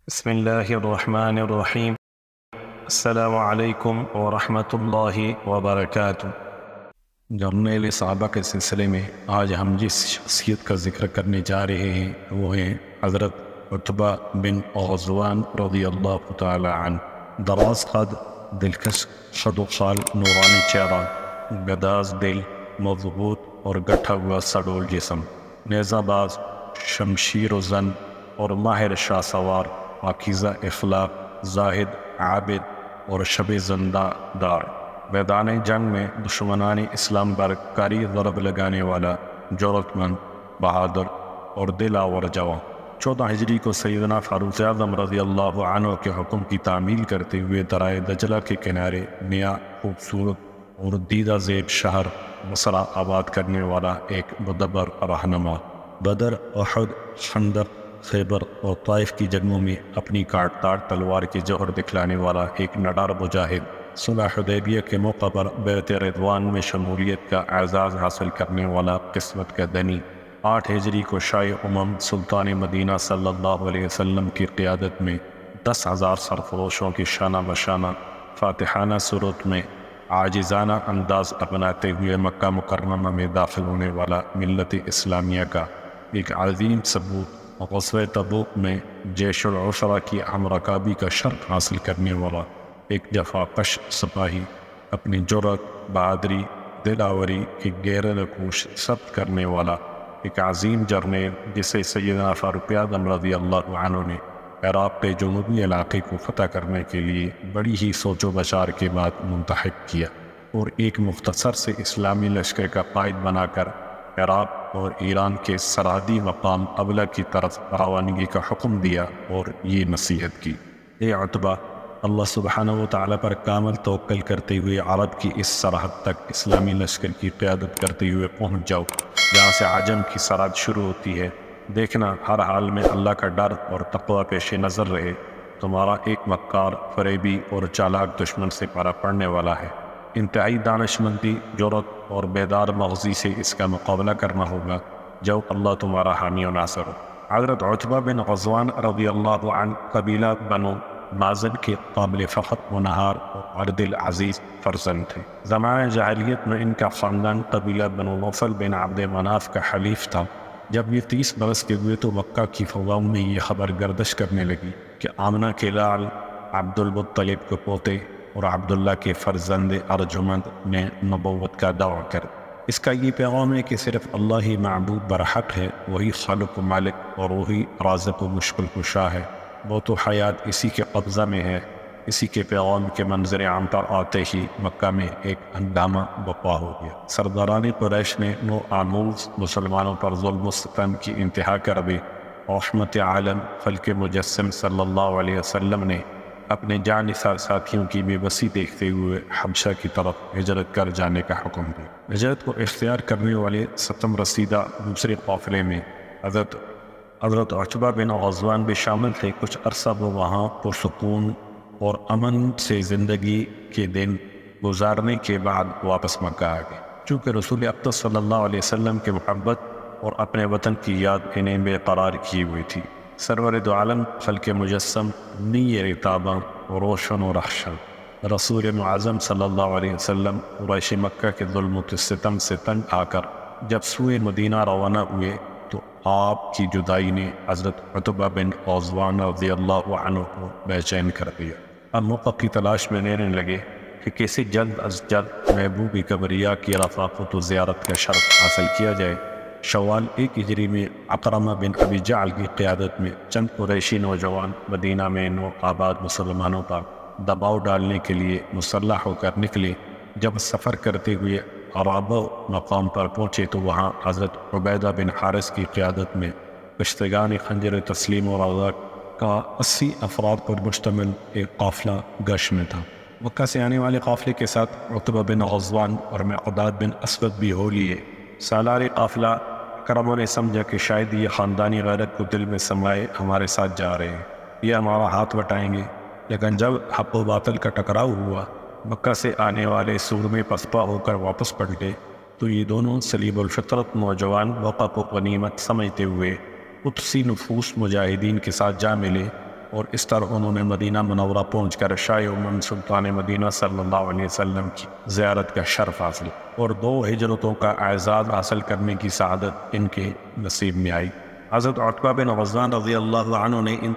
بسم اللہ الرحمن الرحیم۔ السلام علیکم ورحمۃ اللہ وبرکاتہ۔ جرنیل صحابہ کے سلسلے میں آج ہم جس شخصیت کا ذکر کرنے جا رہے ہیں وہ ہیں حضرت عتبہ بن غزوان رضی اللہ تعالی عنہ۔ دراز قد، دلکش قد و خال، نورانی چہرہ، گداز دل، مضبوط اور گٹھا ہوا سڈول جسم، نیزہ باز، شمشیر و زن اور ماہر شاہ سوار، پاکیزہ اخلاق، زاہد، عابد اور شب زندہ دار، میدان جنگ میں دشمنان اسلام پر کاری ضرب لگانے والا، جرأت مند، بہادر اور دلاور جواں۔ 14 ہجری کو سیدنا فاروق اعظم رضی اللہ عنہ کے حکم کی تعمیل کرتے ہوئے درائے دجلہ کے کنارے نیا، خوبصورت اور دیدہ زیب شہر بصرہ آباد کرنے والا ایک مدبر رہنما، بدر، احد، خندق، خیبر اور طائف کی جنگوں میں اپنی کاٹ تاڑ تلوار کے جوہر دکھلانے والا ایک نڈار مجاہد، صلح حدیبیہ کے موقع پر بیعت رضوان میں شمولیت کا اعزاز حاصل کرنے والا قسمت کا دنی، 8 ہجری کو شاہ سلطان مدینہ صلی اللہ علیہ وسلم کی قیادت میں 10,000 سرفروشوں کی شانہ بشانہ فاتحانہ صورت میں عاجزانہ انداز اپناتے ہوئے مکہ مکرمہ میں داخل ہونے والا ملت اسلامیہ کا ایک عظیم ثبوت، غزوہ تبوک میں جیش العسرہ کی ہم رکابی کا شرف حاصل کرنے والا ایک جفا کش سپاہی، اپنی جرأت، بہادری، دلاوری کی گہرے نقوش ثبت کرنے والا ایک عظیم جرنیل، جسے سیدنا فاروق اعظم رضی اللہ عنہ نے عراق کے جنوبی علاقے کو فتح کرنے کے لیے بڑی ہی سوچ و بچار کے بعد منتخب کیا اور ایک مختصر سے اسلامی لشکر کا قائد بنا کر عراق اور ایران کے سرحدی مقام ابلہ کی طرف روانگی کا حکم دیا اور یہ نصیحت کی: اے عتبہ، اللہ سبحانہ و تعالیٰ پر کامل توکل کرتے ہوئے عرب کی اس سرحد تک اسلامی لشکر کی قیادت کرتے ہوئے پہنچ جاؤ جہاں سے عجم کی سرحد شروع ہوتی ہے۔ دیکھنا ہر حال میں اللہ کا ڈر اور تقوی پیش نظر رہے، تمہارا ایک مکار، فریبی اور چالاک دشمن سے پارا پڑنے والا ہے، انتہائی دانشمندی، جرأت اور بیدار مغزی سے اس کا مقابلہ کرنا ہوگا، جو اللہ تمہارا حامی و ناصر ہو۔ حضرت عتبہ بن غزوان رضی اللہ عنہ قبیلہ بنو مازن کے قابل فخر و نہار اور عرد العزیز فرزند تھے۔ زمانہ جاہلیت میں ان کا خاندان قبیلہ بنو نوفل بن عبد مناف کا حلیف تھا۔ جب یہ 30 برس کے ہوئے تو مکہ کی فضاؤں میں یہ خبر گردش کرنے لگی کہ آمنہ کے لال عبد المطلب کے پوتے اور عبداللہ کے فرزند ارجمند نے نبوت کا دعویٰ کر۔ اس کا یہ پیغام ہے کہ صرف اللہ ہی معبود برحق ہے، وہی خالق و مالک اور وہی رازق و مشکل کشا ہے، موت و حیات اسی کے قبضہ میں ہے۔ اسی کے پیغام کے منظر عام پر آتے ہی مکہ میں ایک ہنگامہ برپا ہو گیا۔ سرداران قریش نے نو آموز مسلمانوں پر ظلم و ستم کی انتہا کر دی۔ رحمت عالم خلق مجسم صلی اللہ علیہ وسلم نے اپنے جانثار ساتھیوں کی بے بسی دیکھتے ہوئے حبشہ کی طرف ہجرت کر جانے کا حکم دیا۔ ہجرت کو اختیار کرنے والے 7 رسیدہ دوسرے قافلے میں حضرت عتبہ بن غزوان بھی شامل تھے۔ کچھ عرصہ وہ وہاں پرسکون اور امن سے زندگی کے دن گزارنے کے بعد واپس مکہ آ گئے۔ چونکہ رسول اقدس صلی اللہ علیہ وسلم کے محبت اور اپنے وطن کی یاد انہیں بے قرار کی ہوئی تھی۔ سرور دو عالم خلق مجسم، نیر تاباں، روشن و رخشن، رسول معظم صلی اللہ علیہ وسلم قریش مکہ کے ظلم و ستم سے تنگ آ کر جب سوئے مدینہ روانہ ہوئے تو آپ کی جدائی نے حضرت عتبہ بن غزوان رضی اللہ عنہ کو بے چین کر دیا۔ اب موقع کی تلاش میں رہنے لگے کہ کیسے جلد از جلد محبوب کبریا کی رفاقت و زیارت کا شرف حاصل کیا جائے۔ شوال 1 ہجری میں عکرمہ بن ابی جعل کی قیادت میں چند قریشی نوجوان مدینہ میں نو آباد مسلمانوں پر دباؤ ڈالنے کے لیے مسلح ہو کر نکلے۔ جب سفر کرتے ہوئے عرابہ مقام پر پہنچے تو وہاں حضرت عبیدہ بن حارث کی قیادت میں کشتگان خنجر تسلیم و رضا کا 80 افراد پر مشتمل ایک قافلہ گشت میں تھا۔ مکہ سے آنے والے قافلے کے ساتھ عتبہ بن غزوان اور مقداد بن اسود بھی ہو لیے۔ سالار قافلہ کرموں نے سمجھا کہ شاید یہ خاندانی غیرت کو دل میں سمائے ہمارے ساتھ جا رہے ہیں، یہ ہمارا ہاتھ بٹائیں گے۔ لیکن جب حق و باطل کا ٹکراؤ ہوا، مکہ سے آنے والے سورمے پسپا ہو کر واپس پلٹے تو یہ دونوں سلیب الفطرت نوجوان موقع کو غنیمت سمجھتے ہوئے قدسی نفوس مجاہدین کے ساتھ جا ملے اور اس طرح انہوں نے مدینہ منورہ پہنچ کر شاہ امم سلطان مدینہ صلی اللہ علیہ وسلم کی زیارت کا شرف حاصل اور 2 ہجرتوں کا اعزاز حاصل کرنے کی سعادت ان کے نصیب میں آئی۔ حضرت عتبہ بن غزوان رضی اللہ عنہ نے ان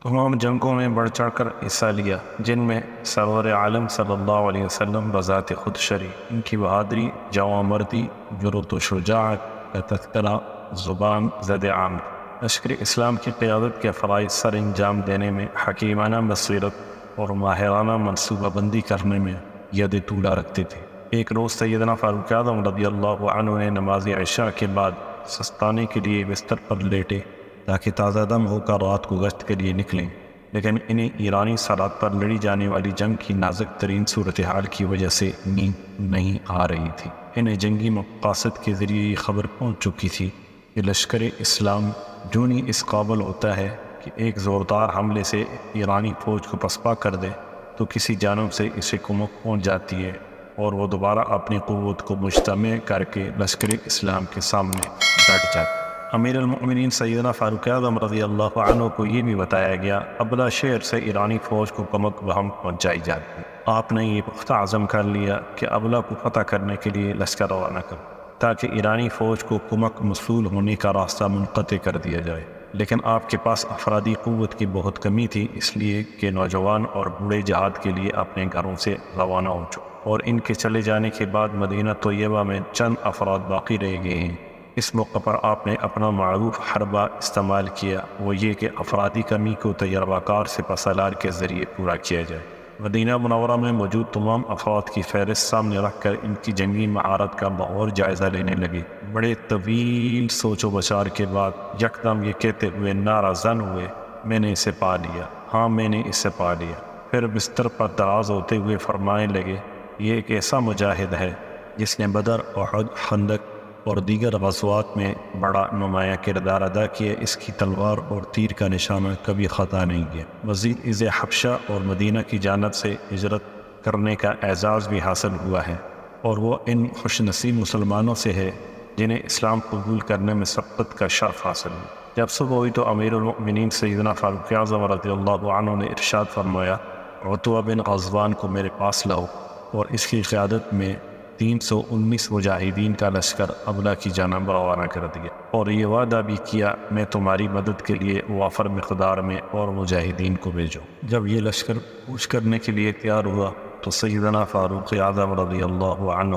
تمام جنگوں میں بڑھ چڑھ کر حصہ لیا جن میں سرور عالم صلی اللہ علیہ وسلم بذات خود شریک، ان کی بہادری، جواں مردی، جرأت و شجاعت کا تذکرہ زبان زد عام۔ لشکر اسلام کی قیادت کے فرائض سر انجام دینے میں حکیمانہ بصیرت اور ماہرانہ منصوبہ بندی کرنے میں ید طولہ رکھتے تھے۔ ایک روز سیدنا فاروق اعظم رضی اللہ عنہ نے نماز عشاء کے بعد سستانے کے لیے بستر پر لیٹے تاکہ تازہ دم ہو کر رات کو گشت کے لیے نکلیں، لیکن انہیں ایرانی سرحد پر لڑی جانے والی جنگ کی نازک ترین صورتحال کی وجہ سے نیند نہیں آ رہی تھی۔ انہیں جنگی مقاصد کے ذریعے یہ خبر پہنچ چکی تھی کہ لشکر اسلام جونی اس قابل ہوتا ہے کہ ایک زوردار حملے سے ایرانی فوج کو پسپا کر دے تو کسی جانب سے اسے کمک پہنچ جاتی ہے اور وہ دوبارہ اپنی قوت کو مجتمع کر کے لشکر اسلام کے سامنے ڈٹ جاتا ہے۔ امیر المؤمنین سیدنا فاروق اعظم رضی اللہ عنہ کو یہ بھی بتایا گیا ابلا شہر سے ایرانی فوج کو کمک بہم پہنچائی جاتی ہے۔ آپ نے یہ پختہ عزم کر لیا کہ ابلا کو فتح کرنے کے لیے لشکر روانہ کرو تاکہ ایرانی فوج کو کمک موصول ہونے کا راستہ منقطع کر دیا جائے، لیکن آپ کے پاس افرادی قوت کی بہت کمی تھی، اس لیے کہ نوجوان اور بوڑھے جہاد کے لیے اپنے گھروں سے روانہ ہو چکے اور ان کے چلے جانے کے بعد مدینہ طیبہ میں چند افراد باقی رہ گئے ہیں۔ اس موقع پر آپ نے اپنا معروف حربہ استعمال کیا، وہ یہ کہ افرادی کمی کو تجربہ کار سپہ سالار کے ذریعے پورا کیا جائے۔ مدینہ منورہ میں موجود تمام افراد کی فہرست سامنے رکھ کر ان کی جنگی مہارت کا بغور جائزہ لینے لگے۔ بڑے طویل سوچ و بچار کے بعد یکدم یہ کہتے ہوئے نعرہ زن ہوئے، میں نے اسے پا لیا، ہاں میں نے اسے پا لیا۔ پھر بستر پر دراز ہوتے ہوئے فرمانے لگے، یہ ایک ایسا مجاہد ہے جس نے بدر، احد، خندق اور دیگر غزوات میں بڑا نمایاں کردار ادا کیا، اس کی تلوار اور تیر کا نشانہ کبھی خطا نہیں کیا۔ مزید اسے حبشہ اور مدینہ کی جانب سے ہجرت کرنے کا اعزاز بھی حاصل ہوا ہے اور وہ ان خوش نصیب مسلمانوں سے ہے جنہیں اسلام قبول کرنے میں سبقت کا شرف حاصل ہوا۔ جب صبح ہوئی تو امیر المؤمنین سیدنا فاروق اعظم رضی اللہ عنہ نے ارشاد فرمایا، عتبہ بن غزوان کو میرے پاس لاؤ، اور اس کی قیادت میں 319 مجاہدین کا لشکر ابلا کی جانب روانہ کر دیا اور یہ وعدہ بھی کیا میں تمہاری مدد کے لیے وافر مقدار میں اور مجاہدین کو بھیجو۔ جب یہ لشکر کوچ کرنے کے لیے تیار ہوا تو سیدنا فاروق اعظم رضی اللہ عنہ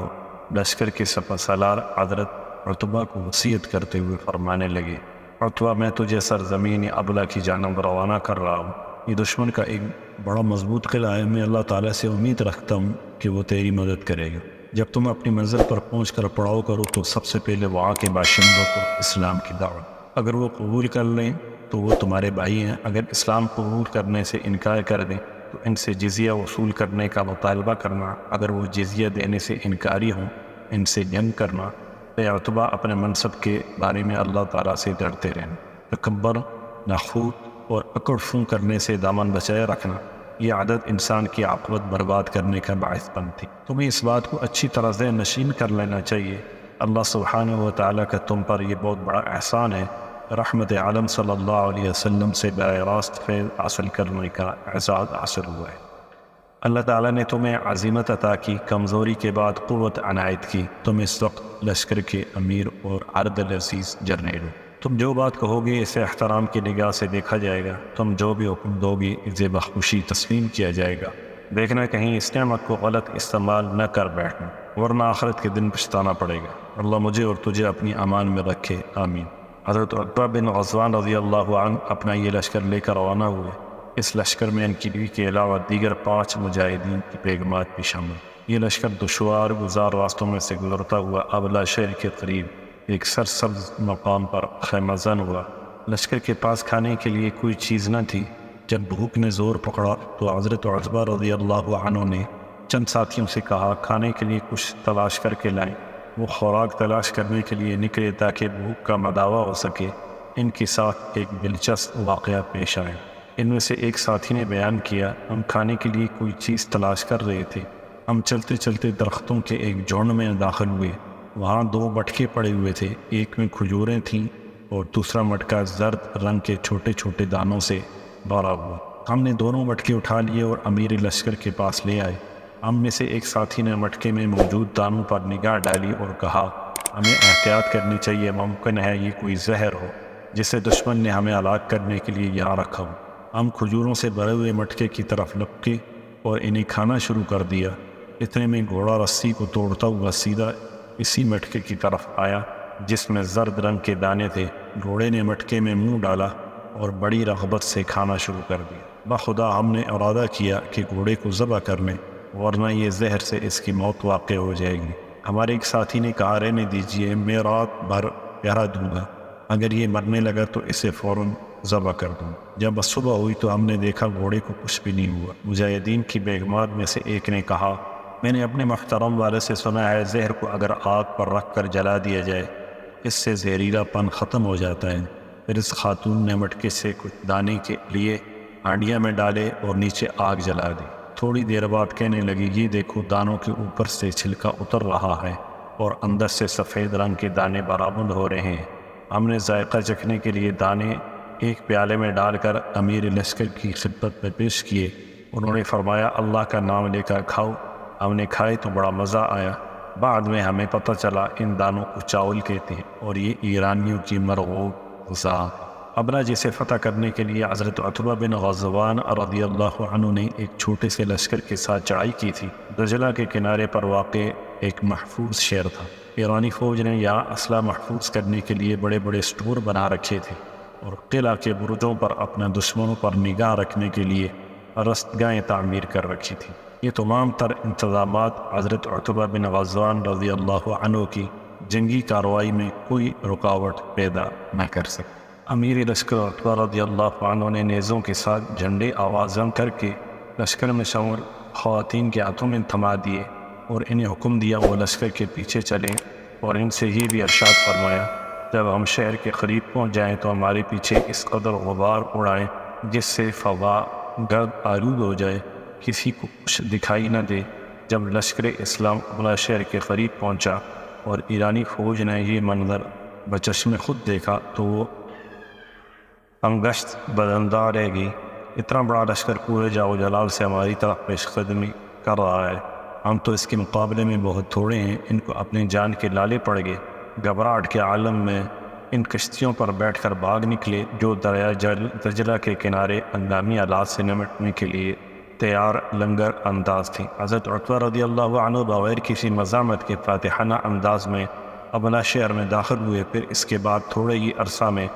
لشکر کے سپہ سالار حضرت عتبہ کو وصیت کرتے ہوئے فرمانے لگے، عتبہ میں تجھے سرزمین ابلا کی جانب روانہ کر رہا ہوں، یہ دشمن کا ایک بڑا مضبوط قلعہ ہے، میں اللہ تعالیٰ سے امید رکھتا ہوں کہ وہ تیری مدد کرے گا۔ جب تم اپنی منزل پر پہنچ کر پڑاؤ کرو تو سب سے پہلے وہاں کے باشندوں کو اسلام کی دعوت، اگر وہ قبول کر لیں تو وہ تمہارے بھائی ہیں، اگر اسلام قبول کرنے سے انکار کر دیں تو ان سے جزیہ وصول کرنے کا مطالبہ کرنا، اگر وہ جزیہ دینے سے انکاری ہوں ان سے جنگ کرنا۔ عتبہ اپنے منصب کے بارے میں اللہ تعالیٰ سے ڈرتے رہنا، تکبر، ناخوت اور اکڑ فون کرنے سے دامن بچائے رکھنا، یہ عادت انسان کی عاقبت برباد کرنے کا باعث بنتی۔ تمہیں اس بات کو اچھی طرح ذہن نشین کر لینا چاہیے، اللہ سبحانہ و تعالیٰ کا تم پر یہ بہت بڑا احسان ہے، رحمت عالم صلی اللہ علیہ وسلم سے براہ راست فیض حاصل کرنے کا اعزاز حاصل ہوا ہے۔ اللہ تعالیٰ نے تمہیں عزیمت عطا کی، کمزوری کے بعد قوت عنایت کی، تم اس وقت لشکر کے امیر اور عرد العزیز جرنیل ہو۔ تم جو بات کہو گے اسے احترام کی نگاہ سے دیکھا جائے گا، تم جو بھی حکم دو گے اسے بخوشی تسلیم کیا جائے گا، دیکھنا کہیں اس نعمت کو غلط استعمال نہ کر بیٹھنا، ورنہ آخرت کے دن پچھتانا پڑے گا۔ اللہ مجھے اور تجھے اپنی امان میں رکھے، آمین۔ حضرت عتبہ بن غزوان رضی اللہ عنہ اپنا یہ لشکر لے کر روانہ ہوئے۔ اس لشکر میں ان کی بیوی کے علاوہ دیگر 5 مجاہدین کی بیگمات بھی شامل۔ یہ لشکر دشوار گزار راستوں میں سے گزرتا ہوا ابلا شہر کے قریب ایک سرسبز مقام پر خیمہ زن ہوا۔ لشکر کے پاس کھانے کے لیے کوئی چیز نہ تھی۔ جب بھوک نے زور پکڑا تو حضرت عتبہ رضی اللہ عنہ نے چند ساتھیوں سے کہا کھانے کے لیے کچھ تلاش کر کے لائیں۔ وہ خوراک تلاش کرنے کے لیے نکلے تاکہ بھوک کا مداوع ہو سکے۔ ان کے ساتھ ایک دلچسپ واقعہ پیش آیا۔ ان میں سے ایک ساتھی نے بیان کیا، ہم کھانے کے لیے کوئی چیز تلاش کر رہے تھے، ہم چلتے چلتے درختوں کے ایک جھنڈ میں داخل ہوئے۔ وہاں 2 بٹکے پڑے ہوئے تھے، ایک میں کھجوریں تھیں اور دوسرا مٹکا زرد رنگ کے چھوٹے چھوٹے دانوں سے بھرا ہوا۔ ہم نے دونوں مٹکے اٹھا لیے اور امیر لشکر کے پاس لے آئے۔ ہم میں سے ایک ساتھی نے مٹکے میں موجود دانوں پر نگاہ ڈالی اور کہا، ہمیں احتیاط کرنی چاہیے، ممکن ہے یہ کوئی زہر ہو جسے دشمن نے ہمیں ہلاک کرنے کے لیے یہاں رکھا ہو۔ ہم کھجوروں سے بھرے ہوئے مٹکے کی طرف لپکے اور انہیں کھانا شروع کر دیا۔ اتنے میں گھوڑا رسی کو توڑتا ہوا سیدھا اسی مٹکے کی طرف آیا جس میں زرد رنگ کے دانے تھے۔ گھوڑے نے مٹکے میں منہ ڈالا اور بڑی رغبت سے کھانا شروع کر دیا۔ بخدا ہم نے ارادہ کیا کہ گھوڑے کو ذبح کر لیں ورنہ یہ زہر سے اس کی موت واقع ہو جائے گی۔ ہمارے ایک ساتھی نے کہا، رہنے دیجیے، میں رات بھر پہرا دوں گا، اگر یہ مرنے لگا تو اسے فوراً ذبح کر دوں۔ جب صبح ہوئی تو ہم نے دیکھا گھوڑے کو کچھ بھی نہیں ہوا۔ مجاہدین کی بیگمات میں سے ایک نے کہا، میں نے اپنے محترم والد سے سنا ہے زہر کو اگر آگ پر رکھ کر جلا دیا جائے اس سے زہریلا پن ختم ہو جاتا ہے۔ پھر اس خاتون نے مٹکے سے کچھ دانے کے لیے ہانڈیاں میں ڈالے اور نیچے آگ جلا دی۔ تھوڑی دیر بعد کہنے لگی، یہ دیکھو دانوں کے اوپر سے چھلکا اتر رہا ہے اور اندر سے سفید رنگ کے دانے برآمد ہو رہے ہیں۔ ہم نے ذائقہ چکھنے کے لیے دانے ایک پیالے میں ڈال کر امیر لشکر کی خدمت میں پیش کیے۔ انہوں نے فرمایا، اللہ کا نام لے کر کھاؤ۔ ہم نے کھائے تو بڑا مزہ آیا۔ بعد میں ہمیں پتہ چلا ان دانوں کو چاول کہتے ہیں اور یہ ایرانیوں کی مرغوب غذا۔ ابنا جسے فتح کرنے کے لیے حضرت عتبہ بن غزوان رضی اللہ عنہ نے ایک چھوٹے سے لشکر کے ساتھ چڑھائی کی تھی۔ دجلہ کے کنارے پر واقع ایک محفوظ شہر تھا۔ ایرانی فوج نے یہاں اسلحہ محفوظ کرنے کے لیے بڑے بڑے سٹور بنا رکھے تھے اور قلعہ کے برجوں پر اپنے دشمنوں پر نگاہ رکھنے کے لیے رستگاہیں تعمیر کر رکھی تھی۔ یہ تمام تر انتظامات حضرت عتبہ بن غزوان رضی اللہ عنہ کی جنگی کارروائی میں کوئی رکاوٹ پیدا نہ کر سکے۔ امیر لشکر عتبہ رضی اللہ عنہ نے نیزوں کے ساتھ جھنڈے آوازاں کر کے لشکر میں شامل خواتین کے ہاتھوں میں تھما دیے اور انہیں حکم دیا وہ لشکر کے پیچھے چلیں، اور ان سے یہ بھی ارشاد فرمایا، جب ہم شہر کے قریب پہنچ جائیں تو ہمارے پیچھے اس قدر غبار اڑائیں جس سے فضا گرد آلود ہو جائے، کسی کو کچھ دکھائی نہ دے۔ جب لشکر اسلام ابنا شہر کے قریب پہنچا اور ایرانی فوج نے یہ منظر بچشم خود دیکھا تو وہ انگشت بدندہ رہ گئی۔ اتنا بڑا لشکر پورے جاؤ جلال سے ہماری طرف پیش قدمی کر رہا ہے، ہم تو اس کے مقابلے میں بہت تھوڑے ہیں۔ ان کو اپنی جان کے لالے پڑ گئے۔ گھبراہٹ کے عالم میں ان کشتیوں پر بیٹھ کر بھاگ نکلے جو دریا دجلہ کے کنارے ہنگامی آلات سے نمٹنے کے لیے تیار لنگر انداز تھی۔ حضرت عتبہ رضی اللہ عنہ بغیر کسی مزاحمت کے فاتحانہ انداز میں ابنا شہر میں داخل ہوئے۔ پھر اس کے بعد تھوڑے ہی عرصہ میں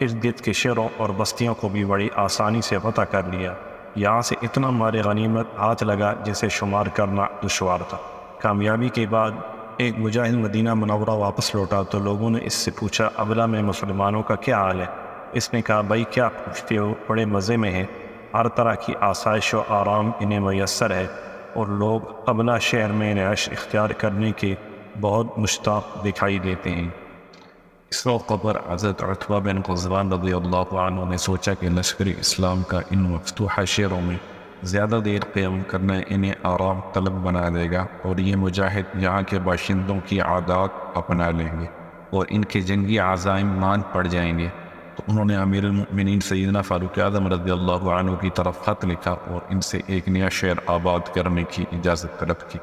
ارد گرد کے شہروں اور بستیوں کو بھی بڑی آسانی سے فتح کر لیا۔ یہاں سے اتنا مال غنیمت ہاتھ لگا جسے شمار کرنا دشوار تھا۔ کامیابی کے بعد ایک مجاہد مدینہ منورہ واپس لوٹا تو لوگوں نے اس سے پوچھا، ابلا میں مسلمانوں کا کیا حال ہے؟ اس نے کہا، بھائی کیا پوچھتے ہو، بڑے مزے میں ہیں، ہر طرح کی آسائش و آرام انہیں میسر ہے اور لوگ ابنا شہر میں رہائش اختیار کرنے کے بہت مشتاق دکھائی دیتے ہیں۔ اس موقع پر حضرت عتبہ بن غزوان رضی اللہ عنہ نے سوچا کہ لشکر اسلام کا ان مفتوحہ شہروں میں زیادہ دیر قیام کرنا انہیں آرام طلب بنا دے گا اور یہ مجاہد یہاں کے باشندوں کی عادات اپنا لیں گے اور ان کے جنگی عزائم مان پڑ جائیں گے۔ تو انہوں نے امیر المؤمنین سیدنا فاروق اعظم رضی اللہ عنہ کی طرف خط لکھا اور ان سے ایک نیا شہر آباد کرنے کی اجازت طلب کی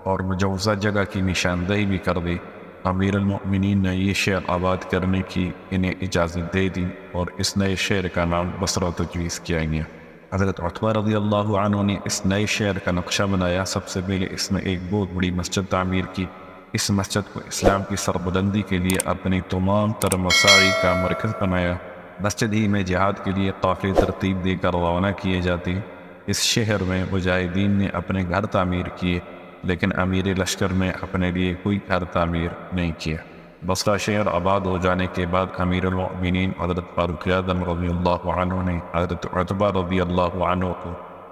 اور مجوزہ جگہ کی نشاندہی بھی کر دی۔ امیر المؤمنین نے یہ شہر آباد کرنے کی انہیں اجازت دے دی اور اس نئے شہر کا نام بصرہ تجویز کیا گیا۔ حضرت عتبہ رضی اللہ عنہ نے اس نئے شہر کا نقشہ بنایا۔ سب سے پہلے اس میں ایک بہت بڑی مسجد تعمیر کی۔ اس مسجد کو اسلام کی سربلندی کے لیے اپنی تمام تر مساعی کا مرکز بنایا۔ مسجد ہی میں جہاد کے لیے قافلے ترتیب دے کر روانہ کیے جاتے۔ اس شہر میں مجاہدین نے اپنے گھر تعمیر کیے لیکن امیر لشکر نے اپنے لیے کوئی گھر تعمیر نہیں کیا۔ بصرہ شہر آباد ہو جانے کے بعد امیر المؤمنین حضرت فاروق اعظم رضی اللہ عنہ نے حضرت عتبہ رضی اللہ عنہ کو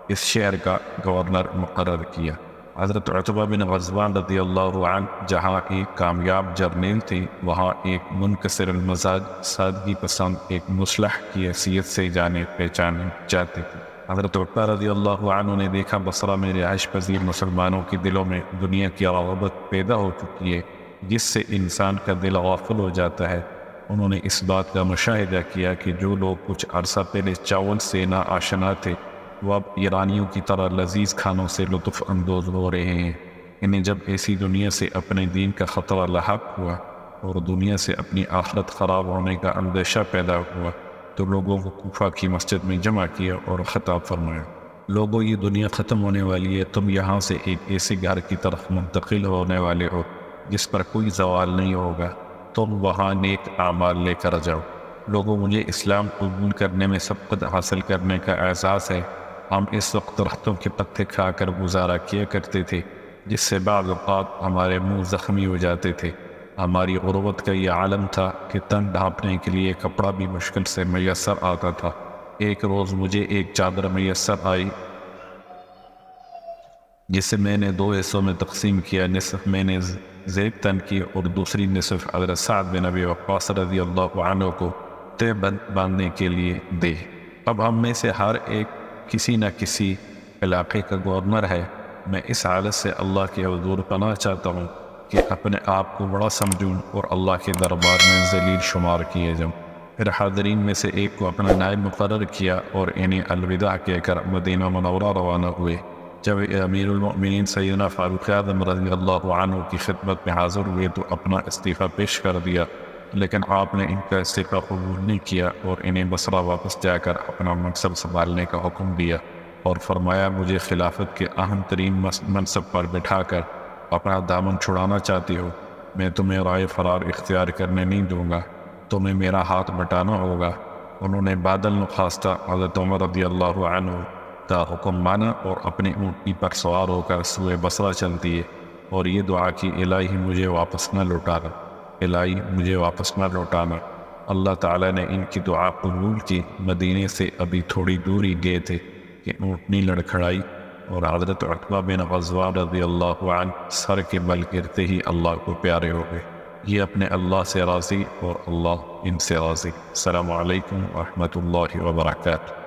اس شہر کا گورنر مقرر کیا۔ حضرت عتبہ بن غزوان رضی اللہ عنہ جہاں ایک کامیاب جرنیل تھے، وہاں ایک منکسر المزاج سادگی پسند ایک مصلح کی حیثیت سے جانے پہچانے جاتے تھے۔ حضرت عتبہ رضی اللہ عنہ نے دیکھا بصرہ میں رہائش پذیر مسلمانوں کے دلوں میں دنیا کی رغبت پیدا ہو چکی ہے جس سے انسان کا دل غافل ہو جاتا ہے۔ انہوں نے اس بات کا مشاہدہ کیا کہ جو لوگ کچھ عرصہ پہلے چاول سے نا آشنا تھے وہ اب ایرانیوں کی طرح لذیذ کھانوں سے لطف اندوز ہو رہے ہیں۔ انہیں جب ایسی دنیا سے اپنے دین کا خطرہ لاحق ہوا اور دنیا سے اپنی آخرت خراب ہونے کا اندیشہ پیدا ہوا تو لوگوں کو کوفہ کی مسجد میں جمع کیا اور خطاب فرمایا، لوگوں یہ دنیا ختم ہونے والی ہے، تم یہاں سے ایک ایسے گھر کی طرف منتقل ہونے والے ہو جس پر کوئی زوال نہیں ہوگا، تم وہاں نیک اعمال لے کر جاؤ۔ لوگوں، مجھے اسلام قبول کرنے میں سبقت حاصل کرنے کا احساس ہے۔ ہم اس وقت درختوں کے پتے کھا کر گزارا کیا کرتے تھے جس سے بعض اوقات ہمارے منہ زخمی ہو جاتے تھے۔ ہماری غربت کا یہ عالم تھا کہ تن ڈھانپنے کے لیے کپڑا بھی مشکل سے میسر آتا تھا۔ ایک روز مجھے ایک چادر میسر آئی جسے میں نے 2 حصوں میں تقسیم کیا، نصف میں نے زیب تن کی اور دوسری نصف حضرت سعد بن ابی وقاص رضی اللہ عنہ کو تہ باندھنے کے لیے دے۔ اب ہم میں سے ہر ایک کسی نہ کسی علاقے کا گورنر ہے۔ میں اس حالت سے اللہ کے حضور پناہ چاہتا ہوں کہ اپنے آپ کو بڑا سمجھوں اور اللہ کے دربار میں ذلیل شمار کیے جاؤں۔ پھر حاضرین میں سے ایک کو اپنا نائب مقرر کیا اور انہیں الوداع کہہ کر مدینہ منورہ روانہ ہوئے۔ جب امیر المؤمنین سیدنا فاروق اعظم رضی اللہ عنہ کی خدمت میں حاضر ہوئے تو اپنا استعفیٰ پیش کر دیا، لیکن آپ نے ان کا استعفیٰ قبول نہیں کیا اور انہیں بصرہ واپس جا کر اپنا منصب سنبھالنے کا حکم دیا اور فرمایا، مجھے خلافت کے اہم ترین منصب پر بٹھا کر اپنا دامن چھڑانا چاہتے ہو، میں تمہیں رائے فرار اختیار کرنے نہیں دوں گا، تمہیں میرا ہاتھ بٹانا ہوگا۔ انہوں نے بادل نخواستہ حضرت عمر رضی اللہ عنہ کا حکم مانا اور اپنے اونٹنی پر سوار ہو کر سوئے بصرہ چل دیے اور یہ دعا کی، الہی مجھے واپس نہ لوٹانا، الہی مجھے واپس نہ لوٹانا۔ اللہ تعالیٰ نے ان کی دعا قبول کی۔ مدینے سے ابھی تھوڑی دوری گئے تھے کہ اونٹنی لڑکھڑائی اور حضرت عتبہ بن غزوان رضی اللہ عنہ سر کے بل گرتے ہی اللہ کو پیارے ہو گئے۔ یہ اپنے اللہ سے راضی اور اللہ ان سے راضی۔ السلام علیکم ورحمۃ اللہ وبرکاتہ۔